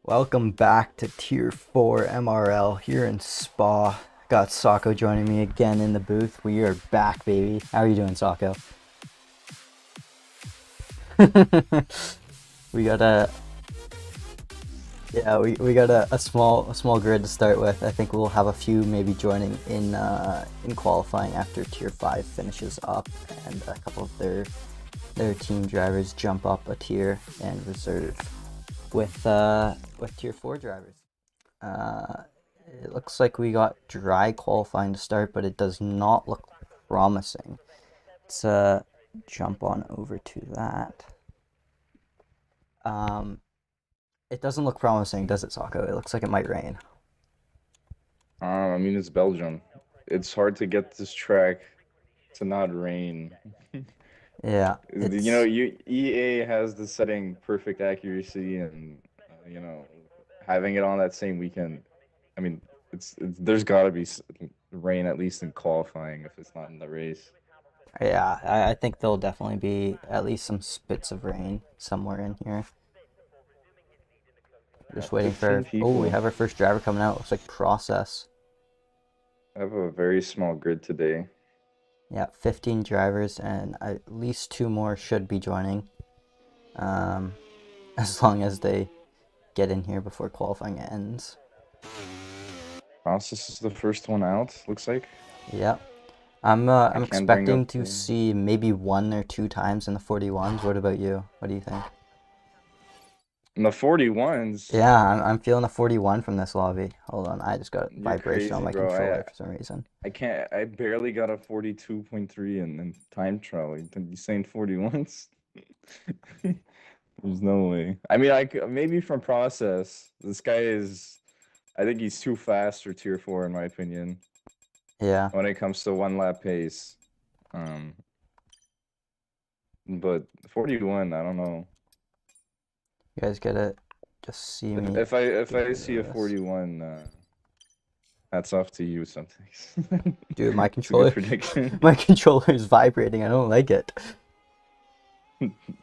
Welcome back to Tier 4 MRL here in Spa. Got Sako joining me again in the booth. We are back, baby. How are you doing, Sako? we got a we got a small grid to start with. I think we'll have a few maybe joining in qualifying after Tier 5 finishes up, and a couple of their team drivers jump up a tier and reserve with Tier 4 drivers. It looks like we got dry qualifying to start, but it does not look promising. Let's jump on over to that. It doesn't look promising, does it, Sako? It looks like it might rain. I mean, it's Belgium. It's hard to get this track to not rain. Yeah, it's EA has the setting perfect accuracy, and having it on that same weekend. I mean, there's got to be rain at least in qualifying if it's not in the race. yeah. I think there'll definitely be at least some spits of rain somewhere in here. Just waiting 15 for. Oh, we people. have our first driver coming out. Looks like process. I have a very small grid today. Yeah, 15 drivers, and at least 2 more should be joining. As long as they get in here before qualifying ends. Process is the first one out, looks like. Yep. I'm I can bring expecting up to see maybe 1 or 2 times in the 41s. What about you? What do you think? in the 41s. Yeah, I'm feeling a 41 from this lobby. Hold on, I just got You're vibration on crazy, my bro. controller for some reason. I can't. I barely got a 42.3 in time trial. You saying 41s? There's no way. I mean, maybe from process. This guy is. I think he's too fast for tier 4 in my opinion. Yeah. When it comes to one lap pace. But 41, I don't know. You guys gotta just see me. If I see a this. 41, hats off to you, Semtex. Dude, my It's a good controller, prediction. my controller is vibrating. I don't like it.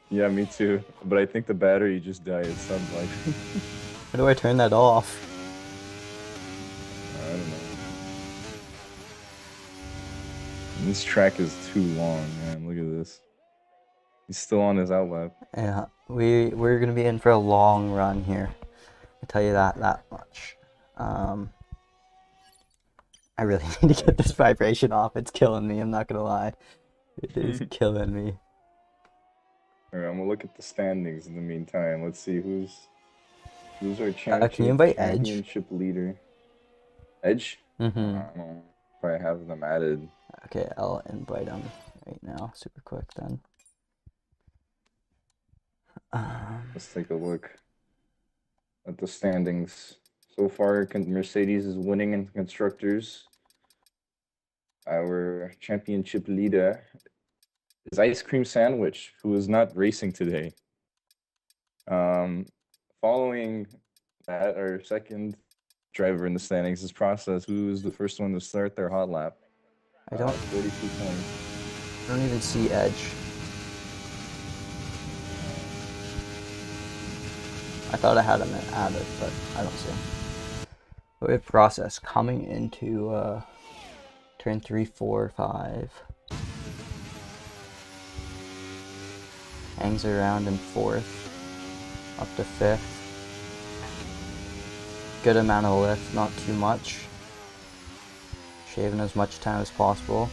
Yeah, me too. But I think the battery just died. It sounds like. How do I turn that off? I don't know. This track is too long, man. Look at this. He's still on his outlap. Yeah, we're gonna be in for a long run here. I tell you that much. I really need to get this vibration off. It's killing me. I'm not gonna lie. It is killing me. Alright, I'm gonna look at the standings in the meantime. Let's see who's our Can you invite Edge? championship leader. Edge? Mm-hmm. I don't know if I have them added. Okay, I'll invite him right now, super quick then. Let's take a look at the standings. So far, Mercedes is winning in constructors. Our championship leader is Ice Cream Sandwich, who is not racing today. Following that, our second driver in the standings is Process, who is the first one to start their hot lap. I don't 42 points. I don't even see Edge. I thought I had him added, but I don't see him. We have Process coming into turn 3, 4, 5. Hangs around in 4th, up to 5th. Good amount of lift, not too much. Shaving as much time as possible.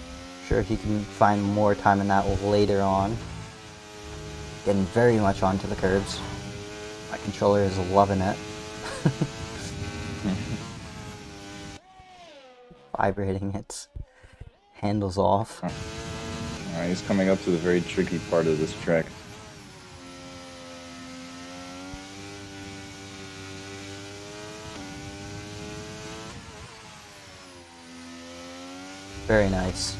Sure, he can find more time in that later on. Getting very much onto the curbs. My controller is loving it. Vibrating its handles off. Alright, he's coming up to the very tricky part of this track. Very nice.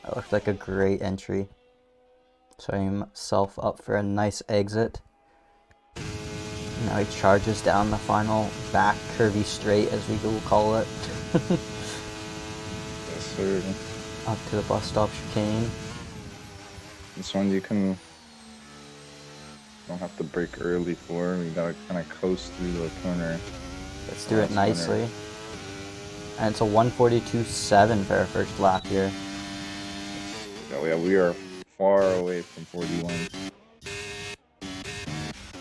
That looked like a great entry. Setting himself up for a nice exit. Now he charges down the final back curvy straight, as we will call it. Yes, sir. Up to the bus stop chicane. This one you can Don't have to break early for. We gotta kind of coast through the corner. Let's do it nicely. And it's a 142.7 for our first lap here. Yeah, we are far away from 41.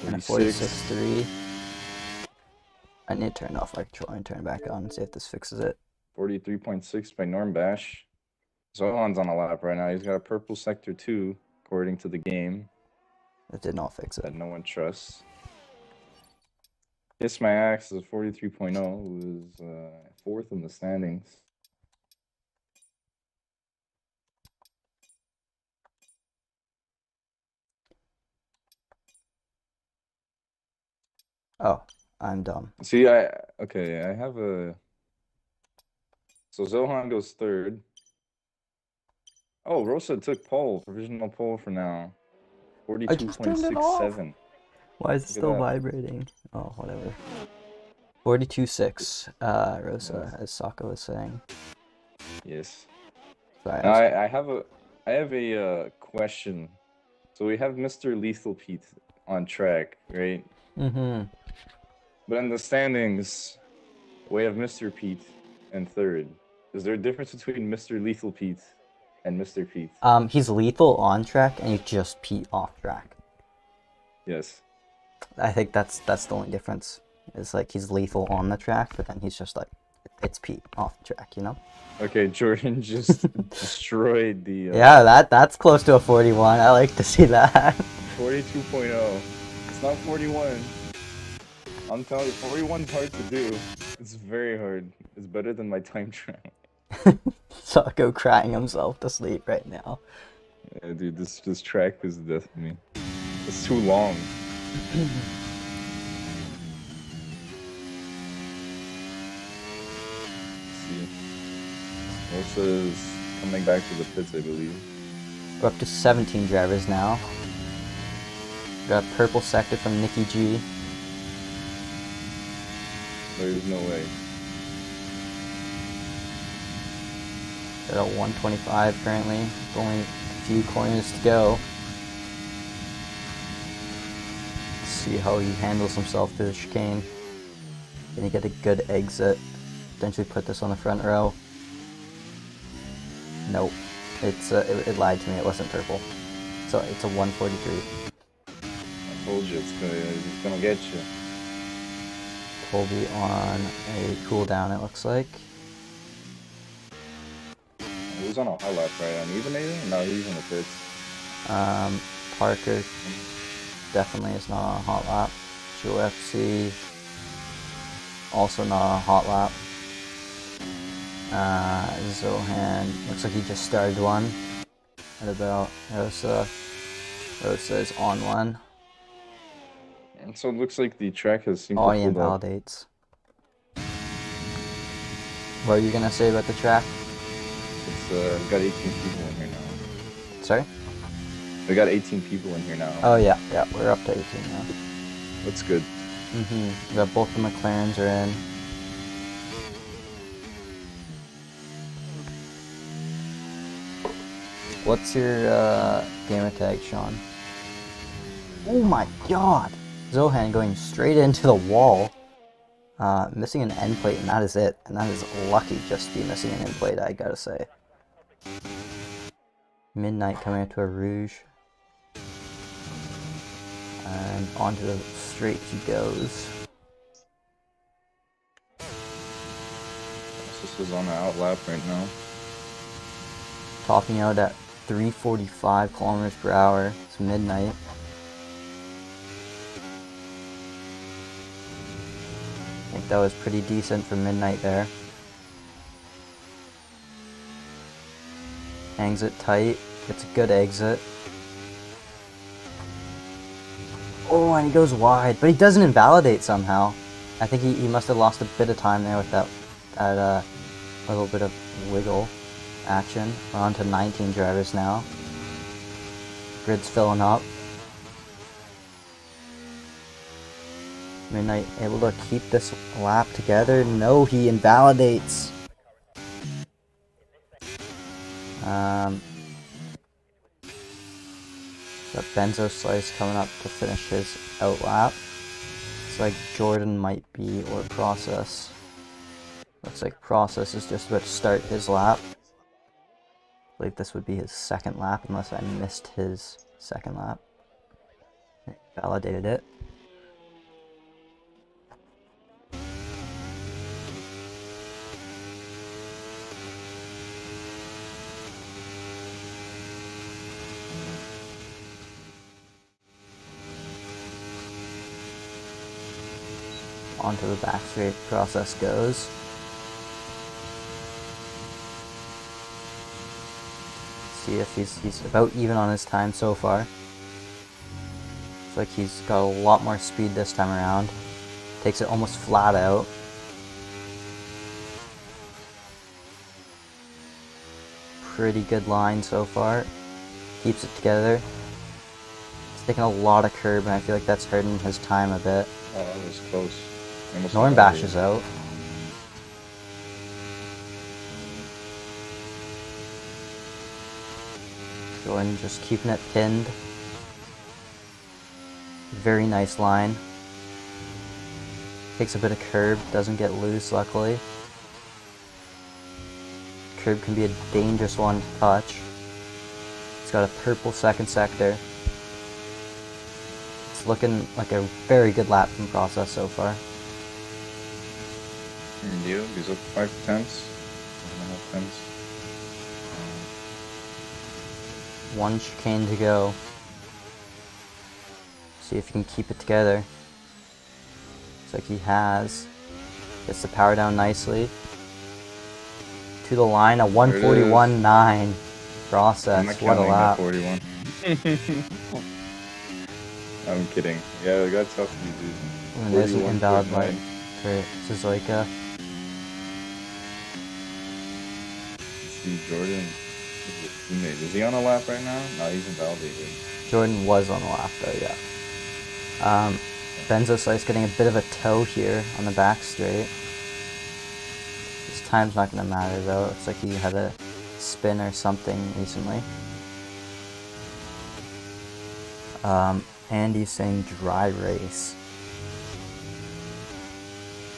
And a 46.3. I need to turn off my control and turn it back on and see if this fixes it. 43.6 by Norm Bash. Zohan's on a lap right now. He's got a purple sector 2, according to the game. It did not fix it. That no one trusts. Kiss My Axe is 43.0, who is 4th in the standings. Oh, I'm dumb. See, I have a. So Zohan goes 3rd. Oh, Rosa took pole, provisional pole for now. 42.67. Why is it still vibrating? Oh, whatever. 42.6, Rosa, as Sako was saying. Yes. Sorry, now, I have a question. So we have Mr. Lethal Pete on track, right? Mm-hmm. But in the standings, we have Mr. Pete in 3rd. Is there a difference between Mr. Lethal Pete and Mr. Pete? He's lethal on track, and he's just Pete off track. Yes. I think that's the only difference. It's like he's lethal on the track, but then he's just like, it's Pete off the track, you know? Okay, Jordan just destroyed the... Yeah, that's close to a 41. I like to see that. 42.0. It's not 41. I'm telling you, 41's hard to do. It's very hard. It's better than my time trial. Sako crying himself to sleep right now. Yeah, dude, this track is death to me. It's too long. Rosa is coming back to the pits, I believe. We're up to 17 drivers now. Got a purple sector from Nikki G. There's no way. Got a 125 currently. With only a few corners to go. Let's see how he handles himself through the chicane. Can he get a good exit? Potentially put this on the front row. Nope. It lied to me. It wasn't purple. So it's a 143. I told you it's gonna get you. Colby on a cooldown, it looks like. He was on a high lap, right? Uneven maybe? No, he's in the pits. Parker definitely is not on a hot lap. Joe FC also not on a hot lap. Zohan looks like he just started one. What about Rosa? Rosa is on one. And so it looks like the track has seemed Oh, to he hold up. invalidates. What are you gonna say about the track? It's got 18 people in here now. Sorry? We got 18 people in here now. Oh yeah, we're up to 18 now. That's good. We got both the McLarens are in. What's your gamer tag, Sean? Oh my god! Zohan going straight into the wall. Missing an end plate, and that is it. And that is lucky just to be missing an end plate, I gotta say. Midnight coming up to a Rouge. And onto the straight he goes. This is on the out lap right now. Topping out at 345 kilometers per hour. It's Midnight. I think that was pretty decent for Midnight there. Hangs it tight. Gets a good exit. Oh, and he goes wide, but he doesn't invalidate somehow. I think he must have lost a bit of time there with that little bit of wiggle action. We're on to 19 drivers now. Grid's filling up. Midnight able to keep this lap together. No, he invalidates. Got Benzo Slice coming up to finish his out lap. Looks like Jordan might be, or Process. Looks like Process is just about to start his lap. I believe this would be his second lap, unless I missed his second lap. Validated it. Onto the back straight, Process goes. See if he's about even on his time so far. Looks like he's got a lot more speed this time around. Takes it almost flat out. Pretty good line so far. Keeps it together. He's taking a lot of curb, and I feel like that's hurting his time a bit. Oh, that was close. Norm bashes out. Jordan just keeping it pinned. Very nice line. Takes a bit of curb, doesn't get loose luckily. Curb can be a dangerous one to touch. It's got a purple second sector. It's looking like a very good lap from Process so far. You, he's up 5 tenths. 1.5 tenths. One chicane to go. See if he can keep it together. Looks like he has. Gets the power down nicely. To the line, a 141.9. Process. What a lap. 41. I'm kidding. Yeah, it got tough to do. And there's an invalid line for Suzuka. See Jordan. Is he on a lap right now? No, he's invalidated. Jordan was on the lap though, yeah. Benzo Slice getting a bit of a toe here on the back straight. His time's not going to matter though. Looks like he had a spin or something recently. Andy's saying dry race.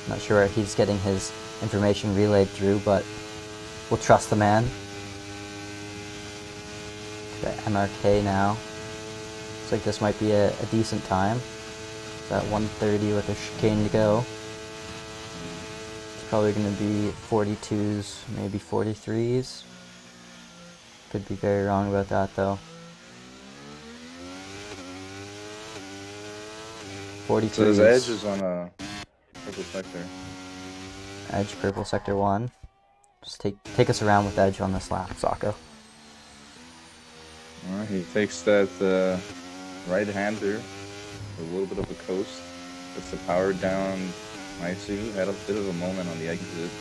Not sure where he's getting his information relayed through, but we'll trust the man. To the MRK now. Looks like this might be a decent time. It's at 1:30 with a chicane to go. It's probably going to be 42s, maybe 43s. Could be very wrong about that though. 42s. So his edge is on a purple sector. Edge, purple sector 1. Just take us around with edge on this lap, Sako. Alright, he takes that right-hander, a little bit of a coast, puts the power down nicely. Had a bit of a moment on the exit.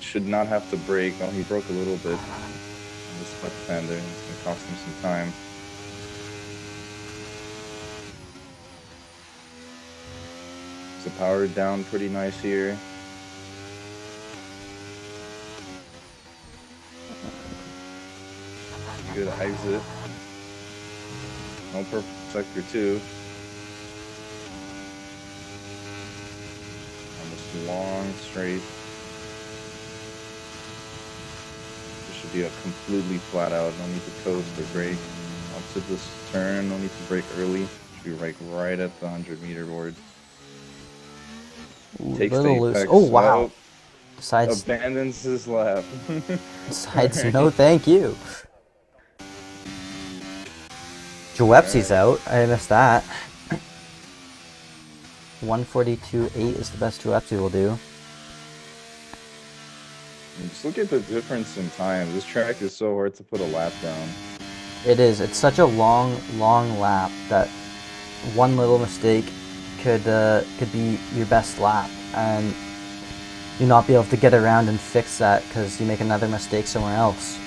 Should not have to brake. Oh, he broke a little bit on this left-hander. It's going to cost him some time. So power down pretty nice here. Good exit. No purple sector 2. On this long straight. This should be a completely flat out. No need to coast or brake. Opposite this turn, no need to brake early. Should be right at the 100-meter board. Takes the Little loose. apex Oh wow! out, Decides abandons his lap. no, thank you. Joepsi's out. I missed that. 142.8 is the best Joepsi will do. Just look at the difference in time. This track is so hard to put a lap down. It is. It's such a long lap that one little mistake could be your best lap, and you not be able to get around and fix that because you make another mistake somewhere else.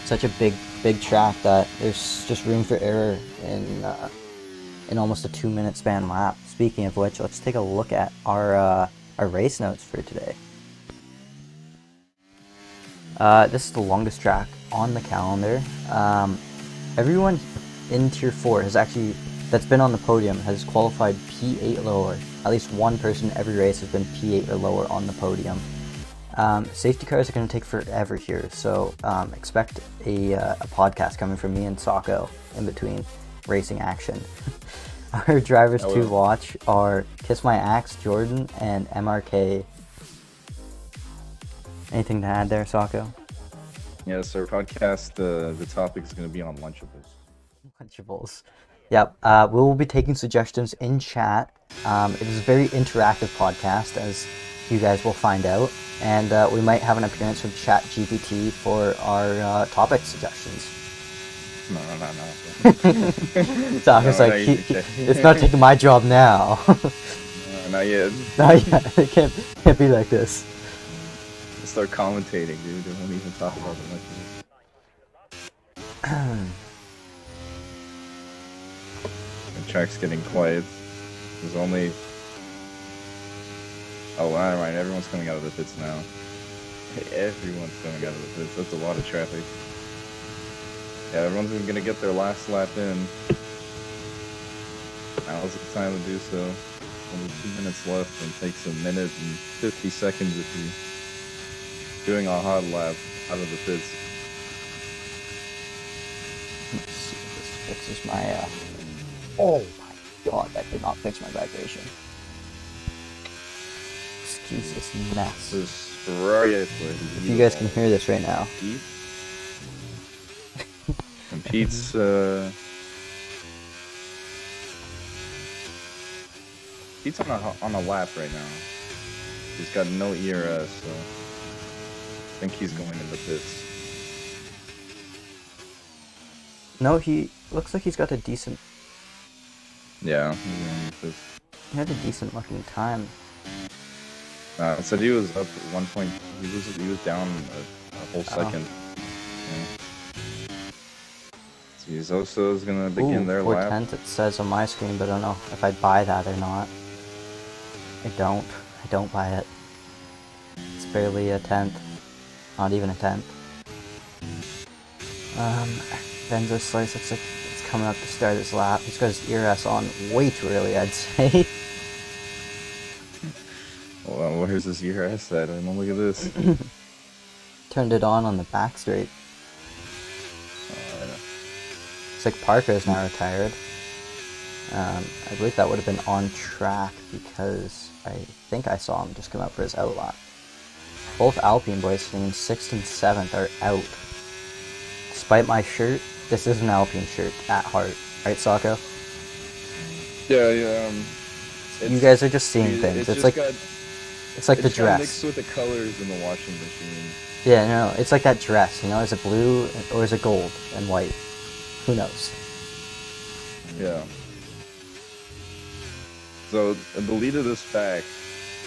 Such a big track that there's just room for error in almost a 2-minute span lap. Speaking of which, let's take a look at our race notes for today. This is the longest track on the calendar. Everyone in Tier 4 has actually, that's been on the podium, has qualified P8 lower. At least one person every race has been P8 or lower on the podium. Safety cars are going to take forever here, so expect a podcast coming from me and Sako in between racing action. Our drivers to watch are Kiss My Axe, Jordan, and MRK. Anything to add there, Sako? Yes, our podcast, the topic is going to be on Lunchables. Lunchables. Yep. We will be taking suggestions in chat. It is a very interactive podcast, as you guys will find out. And we might have an appearance from ChatGPT for our topic suggestions. No. Sako's like, it's not taking my job now. Not yet. Not yet. It can't be like this. Start commentating, dude. They won't even talk about it. The track's getting quiet. There's only... Oh, never mind. Everyone's coming out of the pits now. Everyone's coming out of the pits. That's a lot of traffic. Yeah, everyone's gonna get their last lap in. Now's the time to do so. Only 2 minutes left, and it takes 1 minute and 50 seconds if you're doing a hot lap out of the pits. Let's see if this fixes my, Oh my god, that did not fix my vibration. Excuse this mess. You guys can hear this right now. And Pete's, Pete's on a lap right now. He's got no ERS, so I think he's going in the pits. No, he looks like he's got a decent... Yeah, he's going in the pits. He had a decent looking time. It said he was up at 1 point. He was down a whole second. Yeah. So Zoso is gonna begin their lap. 4/10 it says on my screen, but I don't know if I buy that or not. I don't buy it. It's barely a 10th. Not even a 10th. Benzo Slice looks like it's coming up to start his lap. He's got his ERS on way too early, I'd say. Well, where's his ERS at? I mean, look at this. Turned it on the back straight. Looks like Parker is now retired. I believe that would have been on track because I think I saw him just come out for his out lap. Both Alpine boys sitting in 6th and 7th are out. Despite my shirt, this is an Alpine shirt at heart. Right, Sako? Yeah. You guys are just seeing things. It's like the dress. Mixed with the colors in the washing machine. Yeah, no, it's like that dress. You know, is it blue or is it gold and white? Who knows? Yeah. So, the lead of this pack,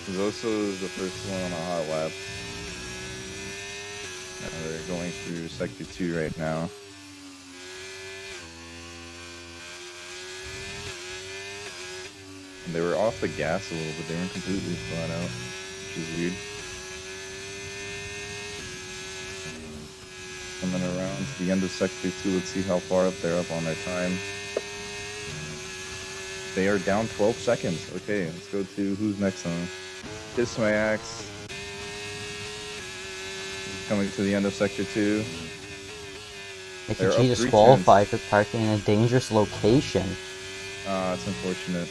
Zoso is the first one on a hot lap. They're going through Sector 2 right now. And they were off the gas a little bit. They weren't completely flat out, which is weird. Coming around to the end of Sector 2, let's see how far up they're up on their time. They are down 12 seconds. Okay, let's go to who's next on. Kiss My Axe. Coming to the end of Sector 2. Mickey G disqualified for parking in a dangerous location. That's unfortunate.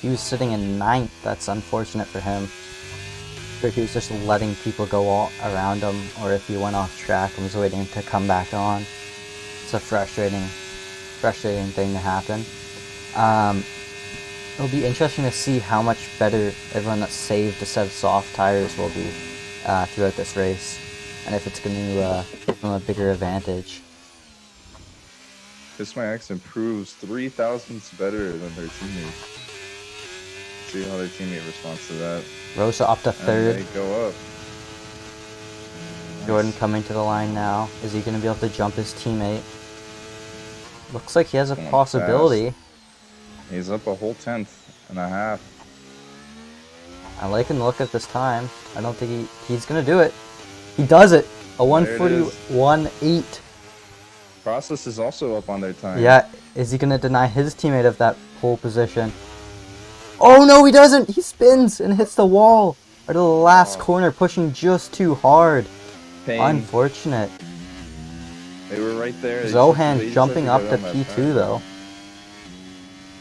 He was sitting in 9th. That's unfortunate for him. Or he was just letting people go all around him, or if he went off track and was waiting to come back on. It's a frustrating thing to happen. It'll be interesting to see how much better everyone that saved a set of soft tires will be throughout this race, and if it's going to give them a bigger advantage. Kiss My Axe improves 3 thousandths better than their teammates. See how their teammate responds to that. Rosa up to 3rd. And they go up. Jordan coming to the line now. Is he going to be able to jump his teammate? Looks like he has a possibility. Fast. He's up a whole 10th and a half. I like him to look at this time. I don't think he's going to do it. He does it. A 141.8. Process is also up on their time. Yeah, is he gonna deny his teammate of that pole position? Oh no, he doesn't! He spins and hits the wall at the last Oh. corner, pushing just too hard. Pain. Unfortunate. They were right there. They Zohan just jumping had up get to on that P2 front. though.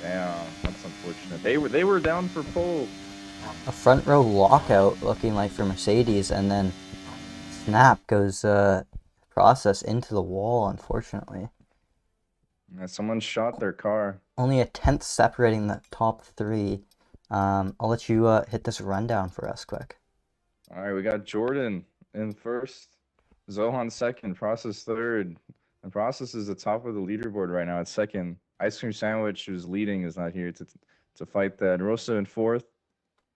Damn, that's unfortunate. They were down for pole. A front row lockout looking like for Mercedes, and then snap goes process into the wall, unfortunately. Yeah, someone shot their car. Only a tenth separating the top three. I'll let you hit this rundown for us quick. All right, we got Jordan in first, Zohan second, Process third, and Process is the top of the leaderboard right now at second. Ice Cream Sandwich, who's leading, is not here to fight that. Rosa in fourth,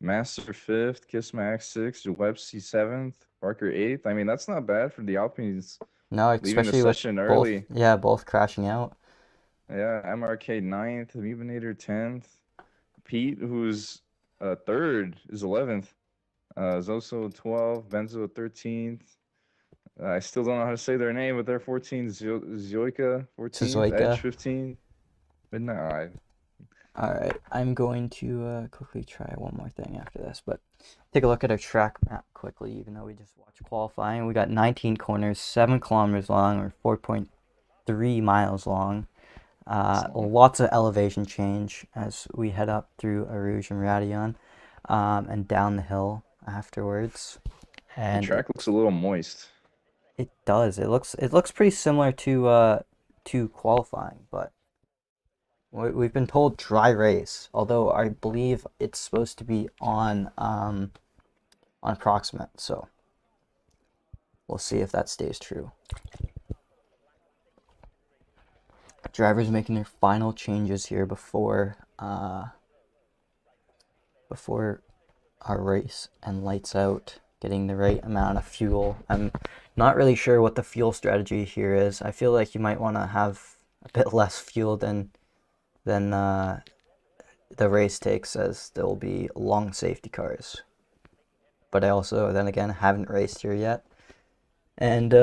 Master fifth, Kiss Max sixth, Websy seventh, Parker eighth. I mean, that's not bad for the Alpines. No, Leaving the especially with session both, early. yeah, both crashing out. Yeah, MRK 9th, Mubinator 10th. Pete, who's third, is 11th. Zoso 12th, Benzo 13th. I still don't know how to say their name, but they're 14th. Zioika 14th, Edge 15th. Midnight. Alright, I'm going to quickly try one more thing after this, but take a look at our track map quickly, even though we just watched qualifying. We got 19 corners, 7 kilometers long, or 4.3 miles long. Lots of elevation change as we head up through Arouge and Radion, and down the hill afterwards. And the track looks a little moist. It does. It looks pretty similar to qualifying, but we've been told dry race. Although I believe it's supposed to be on approximate, so we'll see if that stays true. Drivers making their final changes here before our race and lights out, getting the right amount of fuel. I'm not really sure what the fuel strategy here is. I feel like you might want to have a bit less fuel than the race takes, as there will be long safety cars. But I also, then again, haven't raced here yet, and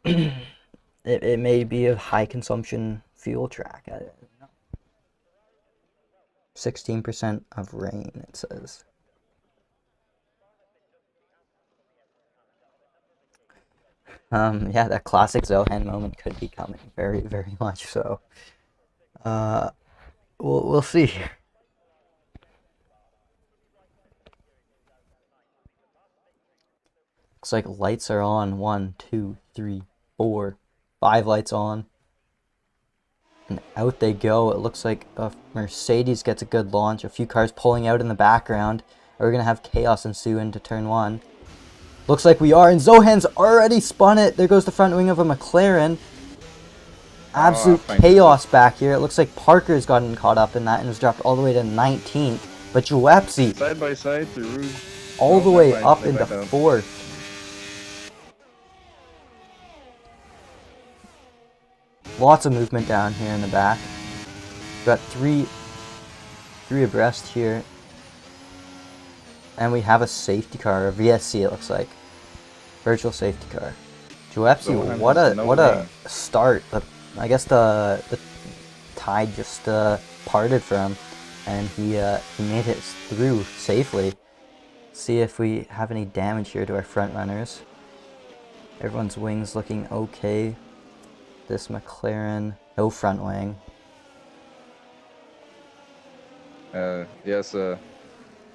it may be a high consumption fuel track. I don't know. 16% of rain, it says. Yeah, that classic Zohan moment could be coming, very, very much so. We'll see. Looks like lights are on. 1, 2, 3, 4, 5 lights on. And out they go. It looks like a Mercedes gets a good launch. A few cars pulling out in the background. We're going to have chaos ensue into turn 1. Looks like we are, and Zohan's already spun it. There goes the front wing of a McLaren. Absolute chaos back here. It looks like Parker's gotten caught up in that and was dropped all the way to 19th. But Joepsy, side by side through Rouge, all the way up into 4th. Lots of movement down here in the back. Got three abreast here. And we have a safety car, a VSC it looks like. Virtual safety car. Joepsy, what a start. But I guess the tide just parted for him, and he made it through safely. See if we have any damage here to our front runners. Everyone's wings looking okay. This McLaren, no front wing. Yes.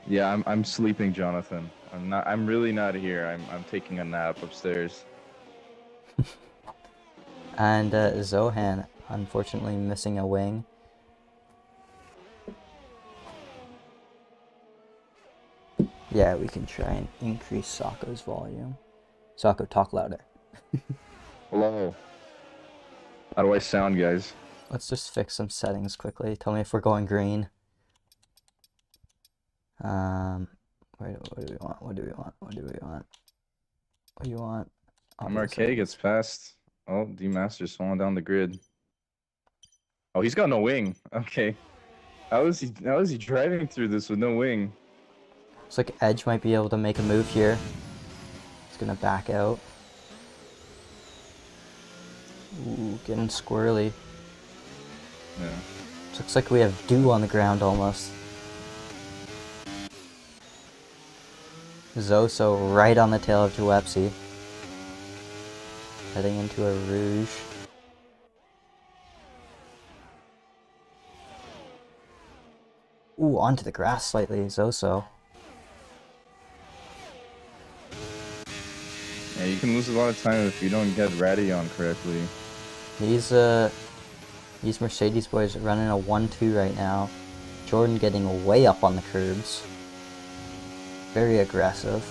Yeah, I'm sleeping, Jonathan. I'm really not here. I'm taking a nap upstairs. And Zohan, unfortunately, missing a wing. Yeah, we can try and increase Sako's volume. Sako, talk louder. Hello. How do I sound, guys? Let's just fix some settings quickly. Tell me if we're going green. What do we want? What do we want? What do we want? What do you want? MRK gets past. Oh, D-Master's falling down the grid. Oh, he's got no wing. Okay. How is he driving through this with no wing? Looks like Edge might be able to make a move here. He's gonna back out. Ooh, getting squirrely. Yeah. Looks like we have dew on the ground almost. Zoso right on the tail of Juepsi. Heading into a Rouge. Ooh, onto the grass slightly, Zoso. Yeah, you can lose a lot of time if you don't get Ratty on correctly. These Mercedes boys are running a 1-2 right now. Jordan getting way up on the curbs. Very aggressive.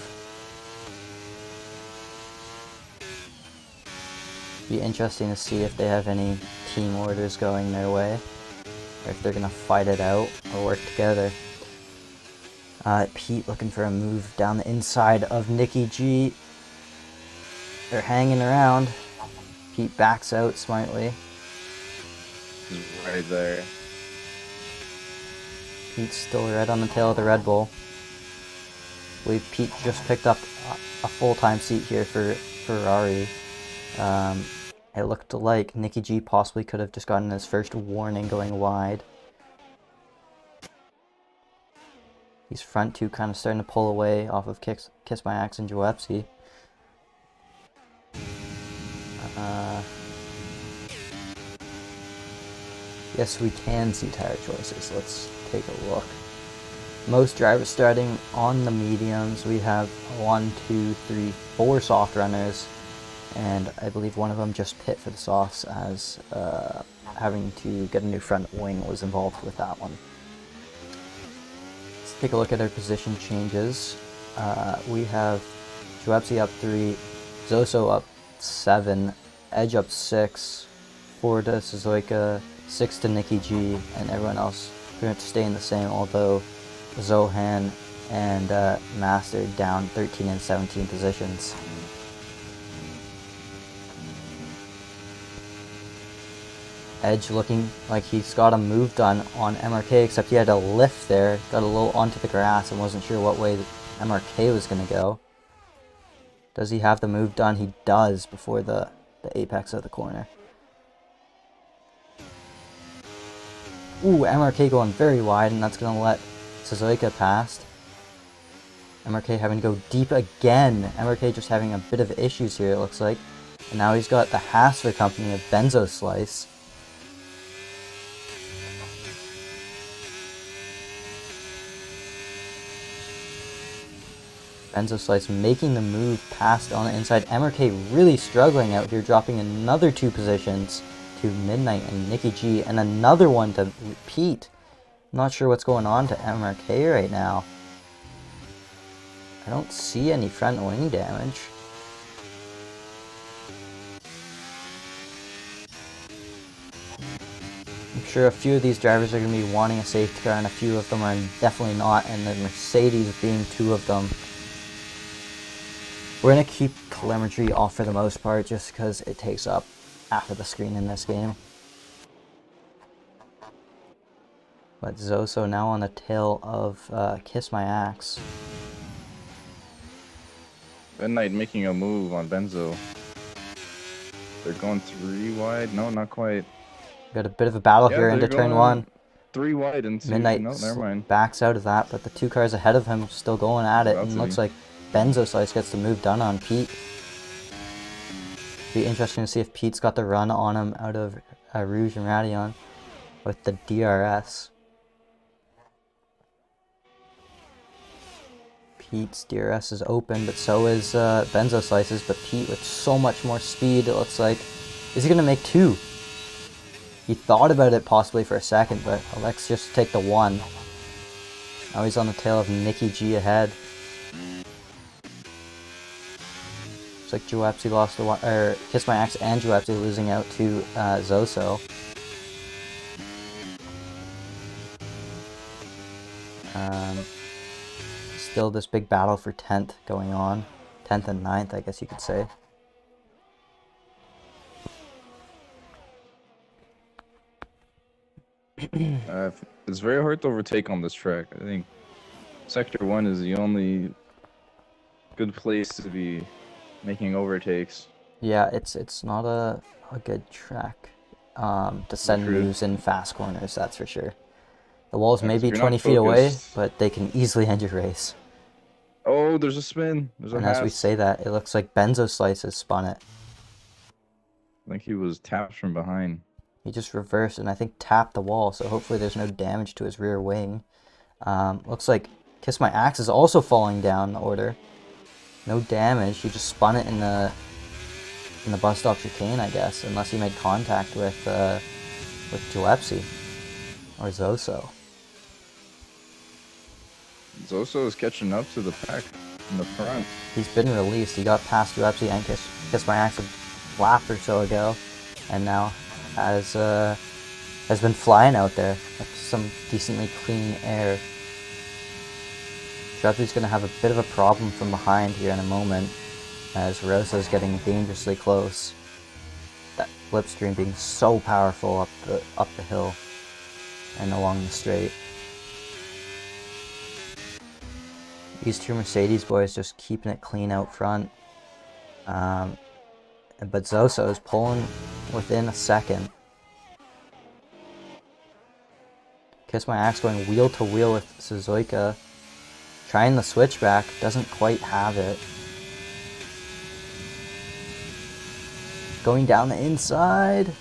Be interesting to see if they have any team orders going their way, or if they're gonna fight it out or work together. Pete looking for a move down the inside of Nikki G. They're hanging around. Pete backs out smartly. He's right there. Pete's still right on the tail of the Red Bull. I believe Pete just picked up a full-time seat here for Ferrari. It looked like Nikki G possibly could have just gotten his first warning going wide. These front two kind of starting to pull away off of Kiss My Axe and Juepsi. Yes, we can see tire choices. Let's take a look. Most drivers starting on the mediums. We have 1, 2, 3, 4 soft runners. And I believe one of them just pit for the softs as having to get a new front wing was involved with that one. Let's take a look at our position changes. We have Juepsi up 3, Zoso up 7, Edge up 6, 4 to Suzuka, 6 to Nikki G, and everyone else pretty much staying the same, although Zohan and Master down 13 and 17 positions. Edge looking like he's got a move done on MRK, except he had a lift there, got a little onto the grass and wasn't sure what way MRK was going to go. Does he have the move done? He does before the apex of the corner. Ooh, MRK going very wide, and that's going to let Suzuka past. MRK having to go deep again. MRK just having a bit of issues here, it looks like. And now he's got the Hasser company of Benzo Slice. Benzo Slice making the move past on the inside. MRK really struggling out here, dropping another 2 positions to Midnight and Nikki G, and another one to Pete. Not sure what's going on to MRK right now. I don't see any front wing damage. I'm sure a few of these drivers are going to be wanting a safety car, and a few of them are definitely not, and the Mercedes being 2 of them. We're going to keep telemetry off for the most part, just because it takes up half of the screen in this game. But Zoso now on the tail of Kiss My Axe. Midnight making a move on Benzo. They're going 3 wide. No, not quite. Got a bit of a battle here into turn 1. 3 wide into... Midnight No, never mind. backs out of that, but the 2 cars ahead of him still going at it, and looks like Benzo Slice gets the move done on Pete. Be interesting to see if Pete's got the run on him out of Rouge and Radion with the DRS. Pete's DRS is open, but so is Benzo Slice's, but Pete with so much more speed, it looks like. Is he going to make 2? He thought about it possibly for a second, but let's just take the 1. Now he's on the tail of Nikki G ahead. Looks like Juepsi lost the 1, or Kiss My Axe and Juepsi losing out to Zoso. Still this big battle for 10th going on. 10th and 9th, I guess you could say. It's very hard to overtake on this track. I think Sector 1 is the only good place to be making overtakes. Yeah, it's not a good track to send True. moves in fast corners, that's for sure. The walls Yeah, may 'cause if be you're not 20 feet away, focused. but they can easily end your race. Oh, there's a spin. There's a And as we pass. say that, it looks like Benzo Slice has spun it. I think he was tapped from behind. He just reversed and I think tapped the wall, so hopefully there's no damage to his rear wing. Looks like Kiss My Axe is also falling down the order. No damage. He just spun it in the bus stop chicane, I guess, unless he made contact with Gillespie or Zoso. Zoso is catching up to the pack in the front. He's been released. He got past Gillespie and Kiss My Axe a lap or so ago, and now has been flying out there with some decently clean air. Gillespie's going to have a bit of a problem from behind here in a moment, as Rosa's getting dangerously close. That slipstream being so powerful up the hill and along the straight. These two Mercedes boys just keeping it clean out front. But Zoso is pulling within a second. Kiss My Axe going wheel to wheel with Suzuka. Trying the switchback, doesn't quite have it. Going down the inside.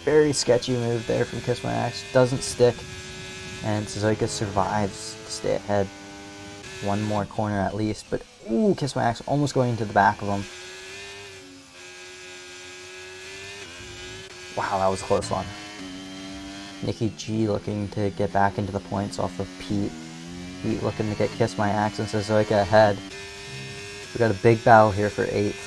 Very sketchy move there from Kiss My Axe. Doesn't stick. And Suzuka survives to stay ahead. One more corner at least. But, ooh, Kiss My Axe almost going into the back of him. Wow, that was a close one. Nikki G looking to get back into the points off of Pete. Pete looking to get Kiss My Axe and Suzuka ahead. We got a big battle here for 8th.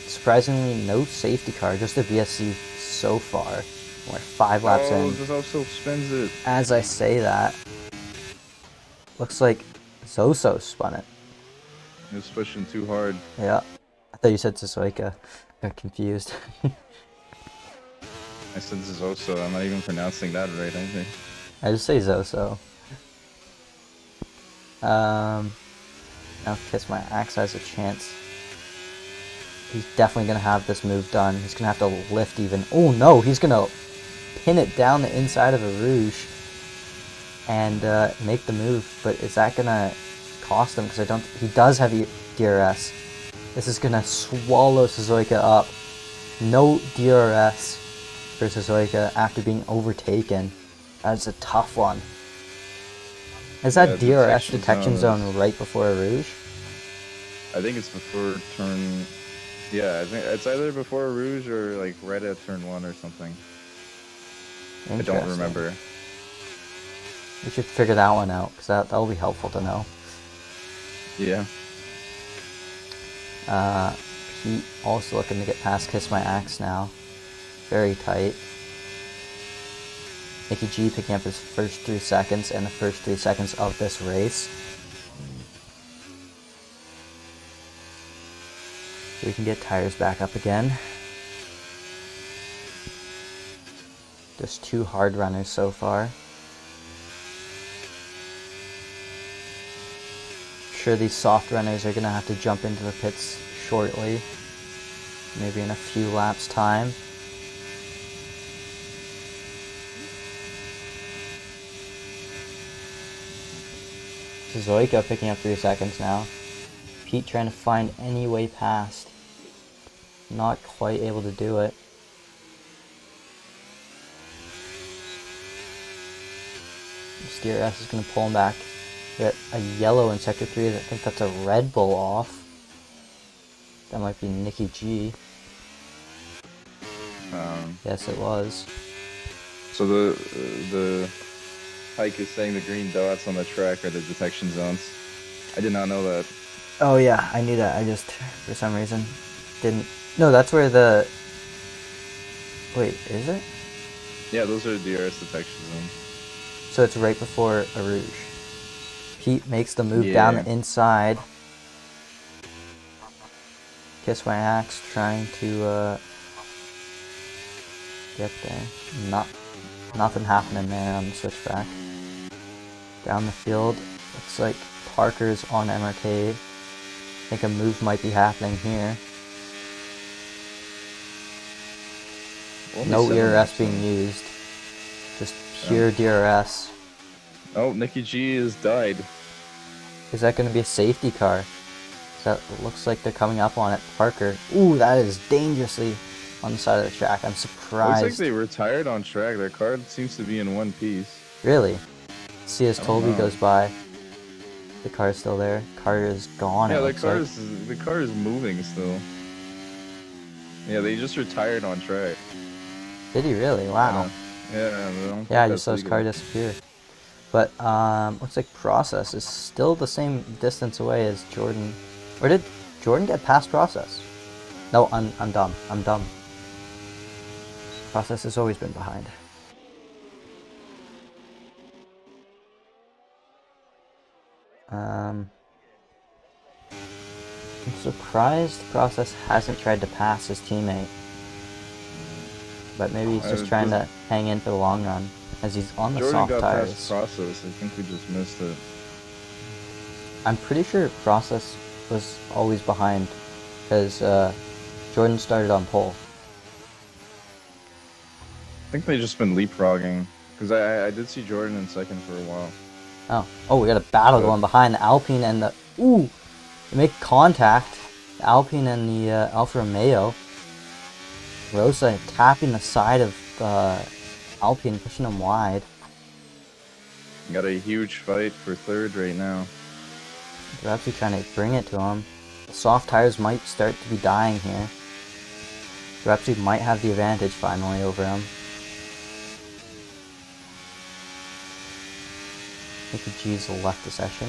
Surprisingly, no safety car, just a VSC so far. We're 5 laps in. This also spins it. As I say that, looks like Zoso spun it. He was pushing too hard. Yeah, I thought you said Suzuka. Got confused. I said Zoso. I'm not even pronouncing that right, I think. I just say Zoso. Now Kiss My Axe has a chance. He's definitely going to have this move done. He's going to have to lift even. Oh no, he's going to pin it down the inside of a Rouge and make the move. But is that going to cost him? Because he does have DRS. This is going to swallow Suzuka up. No DRS for Suzuka after being overtaken. That's a tough one. Is that DRS detection zone right before a Rouge? I think it's before turn. Yeah, I think it's either before a Rouge or like right at turn 1 or something. I don't remember. We should figure that one out because that'll be helpful to know. Yeah. Pete also looking to get past Kiss My Axe now. Very tight. Nikki G picking up his first 3 seconds and the first 3 seconds of this race. We can get tires back up again. Just 2 hard runners so far. I'm sure these soft runners are going to have to jump into the pits shortly. Maybe in a few laps time. Suzuka picking up 3 seconds now. Pete trying to find any way past. Not quite able to do it. DRS is going to pull him back. We got a yellow in Sector 3. I think that's a Red Bull off. That might be Nikki G. Yes, it was. So the hike is saying the green dots on the track are the detection zones. I did not know that. Oh yeah, I knew that. I just, for some reason, didn't. No, that's where the. Wait, is it? Yeah, those are DRS detection zones. So it's right before a Rouge. Pete makes the move down the inside. Kiss My Axe trying to get there. Nothing happening there on the switchback. Down the field, looks like Parker's on MRK. I think a move might be happening here. Only No 7 ERS laps being now. used. Just pure DRS. Oh, Nikki G has died. Is that going to be a safety car? That looks like they're coming up on it. Parker. Ooh, that is dangerously on the side of the track. I'm Looks surprised. like they retired on track. Their car seems to be in one piece. Really? See as I don't Toby know. goes by. The car is still there. Car is gone. Yeah, it the looks car like. is the car is moving still. Yeah, they just retired on track. Did he really? Wow. Yeah, I just saw his car disappear. But looks like Process is still the same distance away as Jordan. Or did Jordan get past Process? No, I'm dumb. I'm dumb. Process has always been behind. I'm surprised Process hasn't tried to pass his teammate. But maybe he's just trying to hang in for the long run, as he's on the soft Jordan got tires. past Process. I think we just missed it. I'm pretty sure Process was always behind, because Jordan started on pole. I think they just been leapfrogging, because I did see Jordan in second for a while. Oh, we got a battle going behind the Alpine and the... Ooh! They make contact. The Alpine and the Alfa Romeo. Rosa tapping the side of Alpine, pushing him wide. Got a huge fight for third right now. They're actually trying to bring it to him. The soft tires might start to be dying here. Repsy might have the advantage finally over him. I think the G's left the session.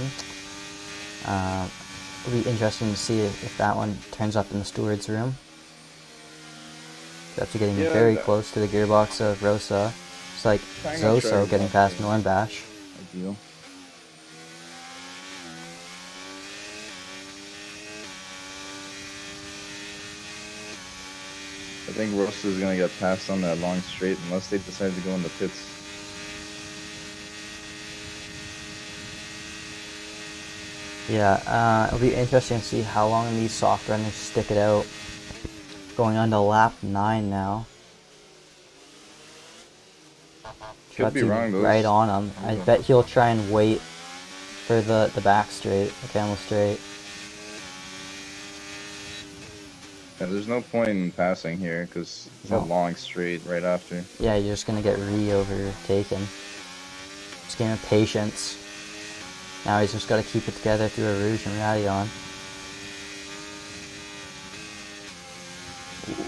It'll be interesting to see if that one turns up in the steward's room. Repsy getting very close to the gearbox of Rosa. It's like Zoso getting past Nornbash. Ideal. I think Rosa is gonna get passed on that long straight unless they decide to go in the pits. Yeah, it'll be interesting to see how long these soft runners stick it out. Going on to lap 9 now. Could be wrong, those... right on him. I bet he'll try and wait for the back straight, the camel straight. Yeah, there's no point in passing here because it's a long straight right after. Yeah, you're just gonna get overtaken. Just game of patience. Now he's just got to keep it together through a Rouge and Radeon.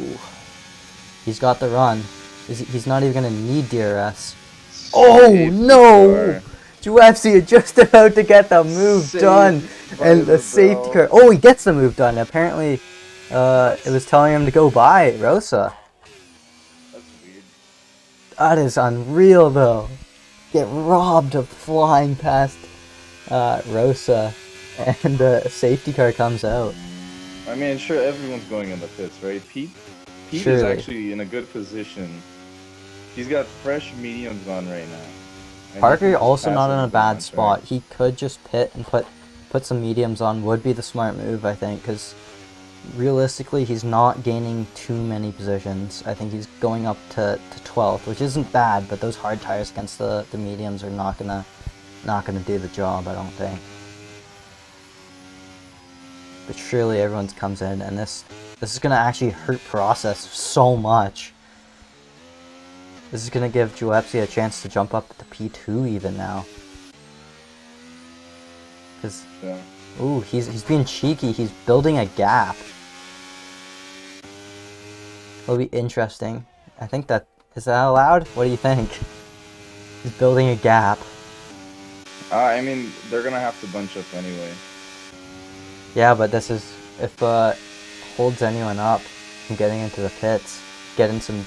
Ooh. He's got the run. He's not even gonna need DRS. Oh no! UFC just about to get the move done, and the safety car. Oh, he gets the move done. Apparently, it was telling him to go by Rosa. That's weird. That is unreal, though. Get robbed of flying past Rosa, and the safety car comes out. I mean, sure, everyone's going in the pits, right? Pete is actually in a good position. He's got fresh mediums on right now. Parker also not in a bad spot. He could just pit and put some mediums on. Would be the smart move, I think, because realistically he's not gaining too many positions. I think he's going up to 12th, which isn't bad, but those hard tires against the mediums are not gonna do the job, I don't think. But surely everyone comes in, and this is gonna actually hurt Process so much. This is gonna give Giuseppe a chance to jump up to P2 even now. Cause ooh, he's being cheeky. He's building a gap. It'll be interesting. I think is that allowed? What do you think? He's building a gap. I mean, they're gonna have to bunch up anyway. Yeah, but this is if holds anyone up from getting into the pits, getting some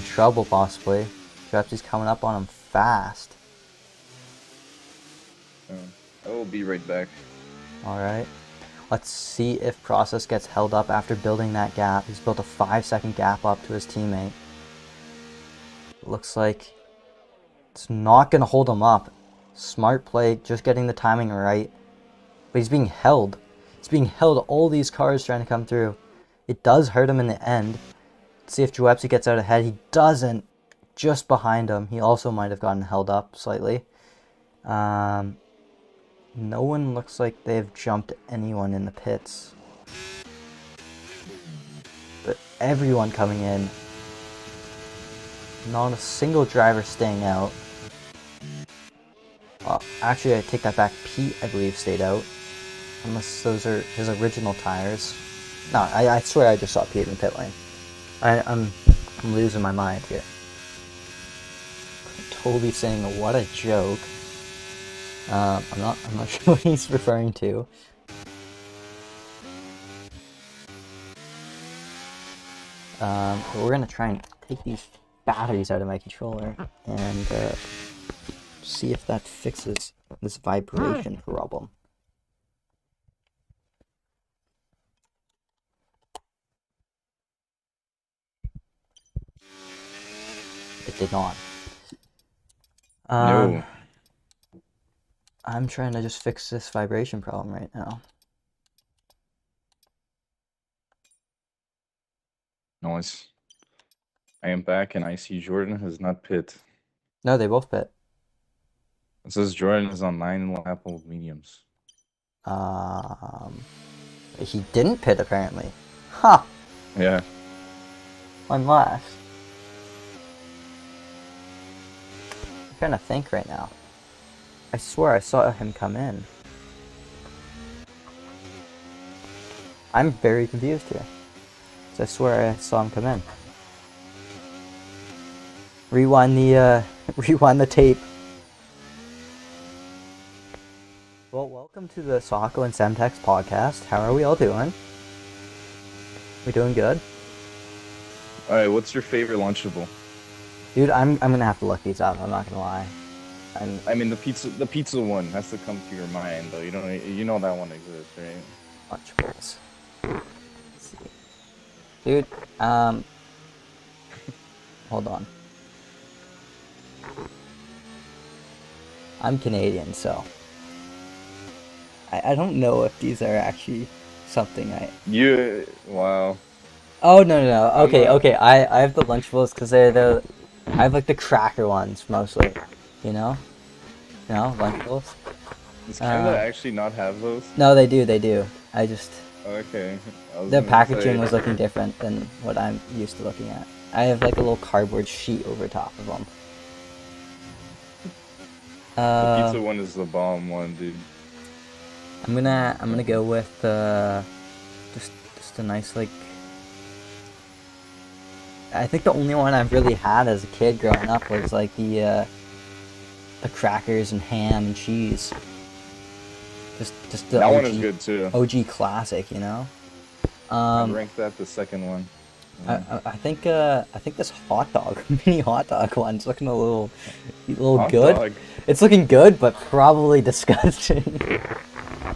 trouble possibly. Giuseppe's coming up on him fast. I will be right back. Alright. Let's see if Process gets held up after building that gap. He's built a 5-second gap up to his teammate. Looks like it's not going to hold him up. Smart play, just getting the timing right. but he's being held. He's being held. All these cars trying to come through. It does hurt him in the end. Let's see if Joepsy gets out ahead. He doesn't. Just behind him. He also might have gotten held up slightly. No one looks like they've jumped anyone in the pits. But everyone coming in. Not a single driver staying out. Well, actually, I take that back. Pete, I believe, stayed out. Unless those are his original tires. No, I swear I just saw Pete in the pit lane. I'm losing my mind here. Totally saying what a joke. I'm not sure what he's referring to. But we're gonna try and take these batteries out of my controller and see if that fixes this vibration problem. It did not. No. I'm trying to just fix this vibration problem right now. Nice. I am back, and I see Jordan has not pit. No, they both pit. It says Jordan is on 9 lap old mediums. He didn't pit apparently. Huh. Yeah. One last. I'm trying to think right now. I swear I saw him come in. I'm very confused here. So I swear I saw him come in. Rewind the tape. Well, welcome to the Sako and Semtex podcast. How are we all doing? We doing good? Alright, what's your favorite Lunchable? Dude, I'm gonna have to look these up, I'm not gonna lie. I mean the pizza one has to come to your mind though. You know that one exists, right? Lunchables. Let's see. Dude, hold on. I'm Canadian, so I don't know if these are actually something Wow. Oh no. Okay. I have the Lunchables because they're I have like the cracker ones mostly, you know? No, Lunchables. Does Canada actually not have those? No, they do. I just Okay. the packaging was looking different than what I'm used to looking at. I have like a little cardboard sheet over top of them. The pizza one is the bomb one, dude. I'm gonna go with just a nice like. I think the only one I've really had as a kid growing up was like the crackers and ham and cheese. Just the that OG, one is good too. OG classic, you know. I'd rank that the second one. I think this hot dog, mini hot dog one's looking a little Hot good. dog. It's looking good, but probably disgusting.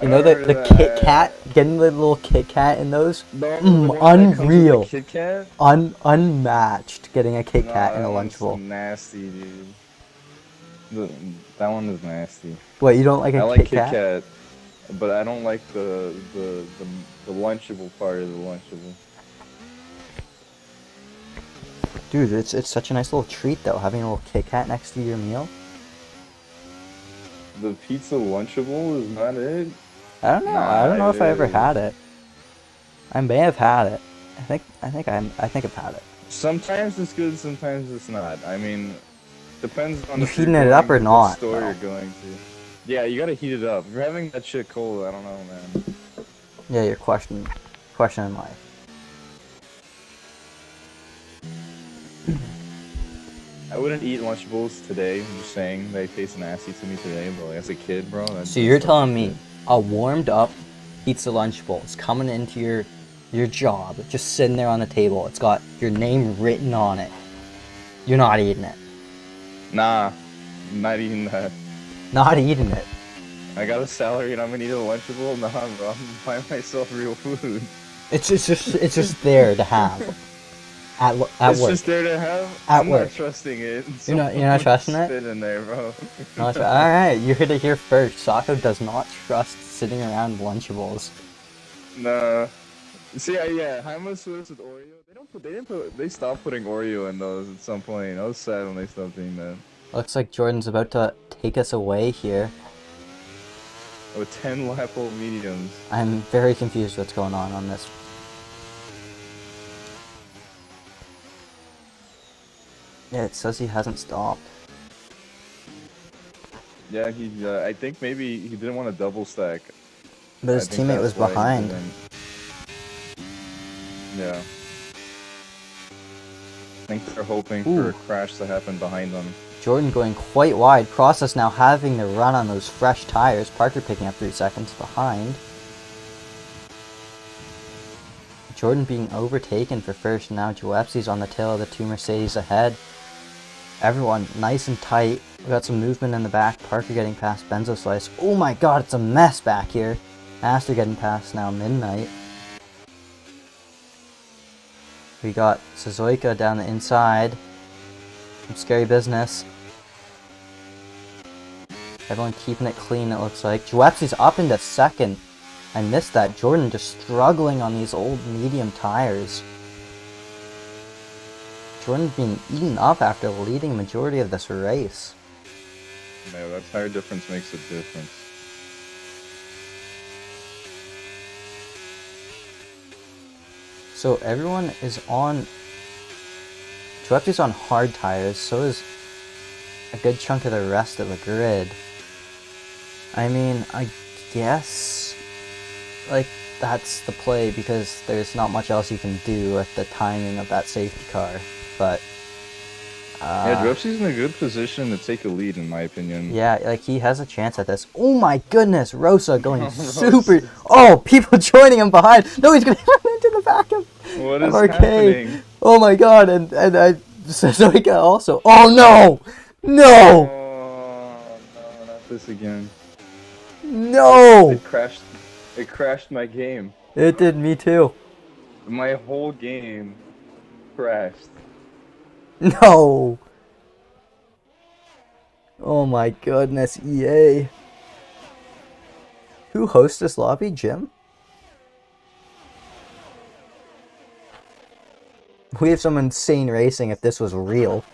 You know the Kit Kat, getting the little Kit Kat in those, unreal, Kit Kat? Unmatched. Getting a Kit Kat in a Lunchable. Nasty, dude. That one is nasty. What, you don't like a I like Kit Kat? But I don't like the Lunchable part of the Lunchable. Dude, it's such a nice little treat though, having a little Kit Kat next to your meal. The pizza Lunchable is not it? I don't know. I don't know if I ever had it. I may have had it. I think I've had it. Sometimes it's good, sometimes it's not. I mean, depends on You if you're heating it up or going to not, what store though. you're going to. Yeah, you gotta heat it up. If you're having that shit cold, I don't know, man. Yeah, you're questioning life. I wouldn't eat Lunchables today. I'm just saying they taste nasty to me today, but like, as a kid, bro. So you're telling me a warmed up pizza Lunchable is coming into your job, just sitting there on the table. It's got your name written on it. You're not eating it. Nah, I'm not eating that. Not eating it. I got a salary and I'm gonna eat a Lunchable? Nah, bro. I'm buying myself real food. It's just there to have. At It's work. just there to have. At I'm not work. trusting it. You're not Someone trusting it? spit in there, bro. Not all right. You heard it here first. Sako does not trust sitting around Lunchables. Nah. See, yeah, Haima Swiss with Oreo. They stopped putting Oreo in those at some point. I was sad when they stopped doing that. Looks like Jordan's about to take us away here. With 10 lap old mediums. I'm very confused what's going on this. Yeah, it says he hasn't stopped. Yeah, I think maybe he didn't want to double stack. But his teammate was behind. Yeah. I think they're hoping for a crash to happen behind them. Jordan going quite wide. Process now having to run on those fresh tires. Parker picking up 3 seconds behind. Jordan being overtaken for first. Now Joepsi's on the tail of the 2 Mercedes ahead. Everyone nice and tight. We got some movement in the back. Parker getting past Benzo Slice. Oh my god, it's a mess back here. Master getting past now Midnight. We got Suzuka down the inside. Some scary business. Everyone keeping it clean, it looks like. Joepsi's up into second. I missed that. Jordan just struggling on these old medium tires. Jordan's being eaten up after leading the majority of this race. No, that tire difference makes a difference. So everyone is on... Joepsi's on hard tires, so is a good chunk of the rest of the grid. I mean, I guess... like, that's the play because there's not much else you can do with the timing of that safety car. But... yeah, Joepsi's in a good position to take a lead, in my opinion. Yeah, like, he has a chance at this. Oh my goodness, Rosa going super... Oh, people joining him behind! No, he's gonna run into the back of What is MRK. happening? Oh my god, and Suzuka also. Oh no! No! Oh, no, not this again. No! It crashed my game. It did me too. My whole game crashed. No! Oh my goodness, EA. Who hosts this lobby? Jim? We have some insane racing if this was real.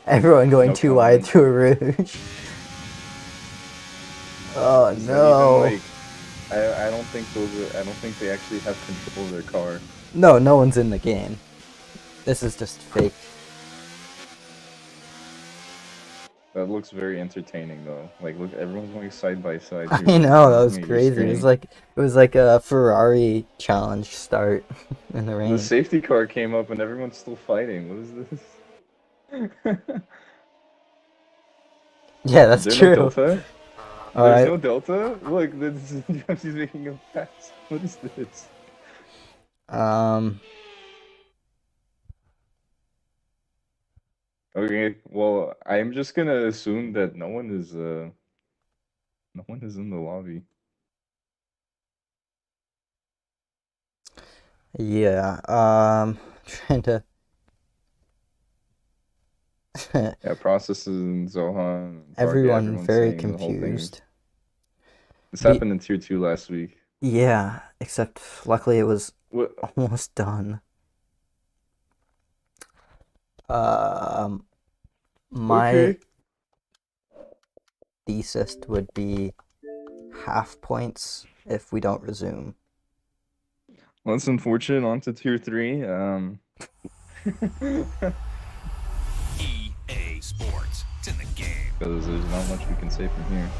Everyone going too wide through a rouge. Oh no. Even, like, I don't think I don't think they actually have control of their car. No, no one's in the game. This is just fake. That looks very entertaining though. Like, look, everyone's going side by side. I know, that was crazy. It was like a Ferrari challenge start in the rain. The safety car came up and everyone's still fighting. What is this? Yeah, that's true. No delta? All There's right. no delta? Look, he's making a pass. What is this? Okay, well, I'm just gonna assume that no one is in the lobby. Yeah, trying to... Yeah, processes and Zohan. Everyone very confused. This happened in Tier 2 last week. Yeah, except luckily it was almost done. My thesis would be half points if we don't resume. Well, that's unfortunate. On to Tier 3. EA Sports. It's in the game. Because there's not much we can say from here.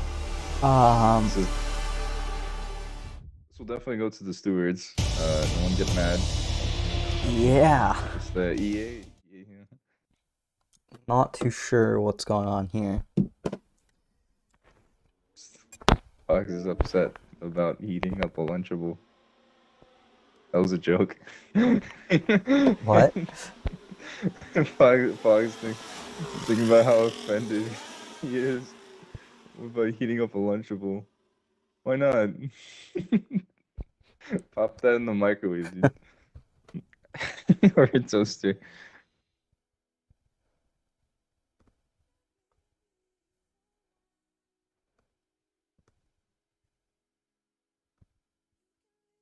This will definitely go to the stewards. No one get mad. Yeah. It's the EA. Not too sure what's going on here. Fox is upset about heating up a Lunchable. That was a joke. What? Fox thinking about how offended he is about heating up a Lunchable. Why not? Pop that in the microwave, dude. or a toaster.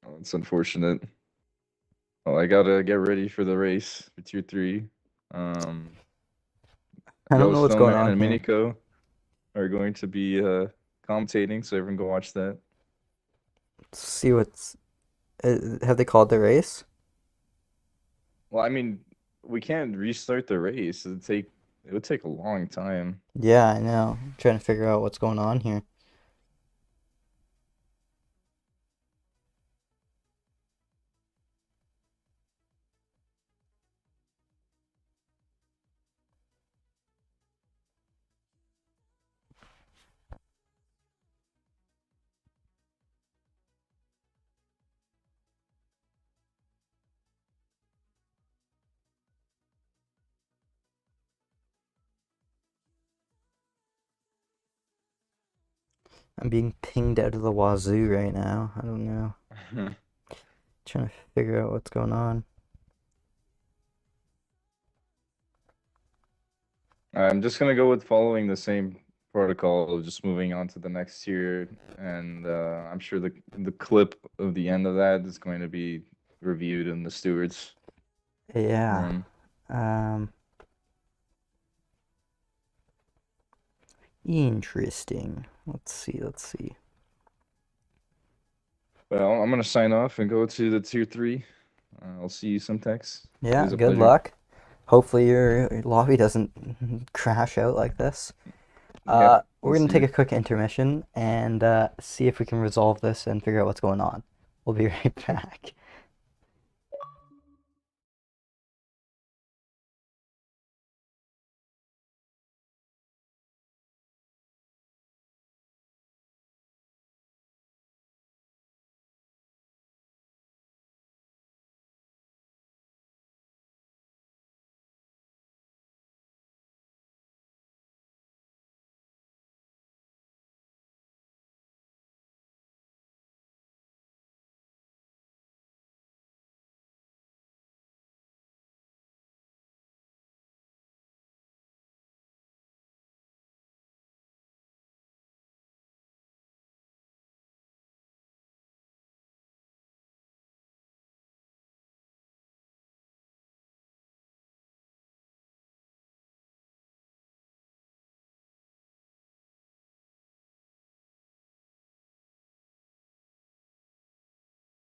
Oh, it's unfortunate. Well, I gotta get ready for the race for tier 3. Um, I don't know Ghost what's going Snowman on and here. Miniko are going to be commentating, so everyone go watch that. Let's see what's. Have they called the race? Well, I mean, we can't restart the race. It would take a long time. Yeah, I know. I'm trying to figure out what's going on here. I'm being pinged out of the wazoo right now. I don't know. Trying to figure out what's going on. I'm just gonna go with following the same protocol of just moving on to the next tier, and I'm sure the clip of the end of that is going to be reviewed in the stewards Yeah. room. Um. Interesting. Let's see. Let's see. Well, I'm gonna sign off and go to the tier 3. I'll see you, Semtex. It Yeah. was a Good pleasure. luck. Hopefully your lobby doesn't crash out like this. Yep, We're we'll gonna take see. a quick intermission and see if we can resolve this and figure out what's going on. We'll be right back.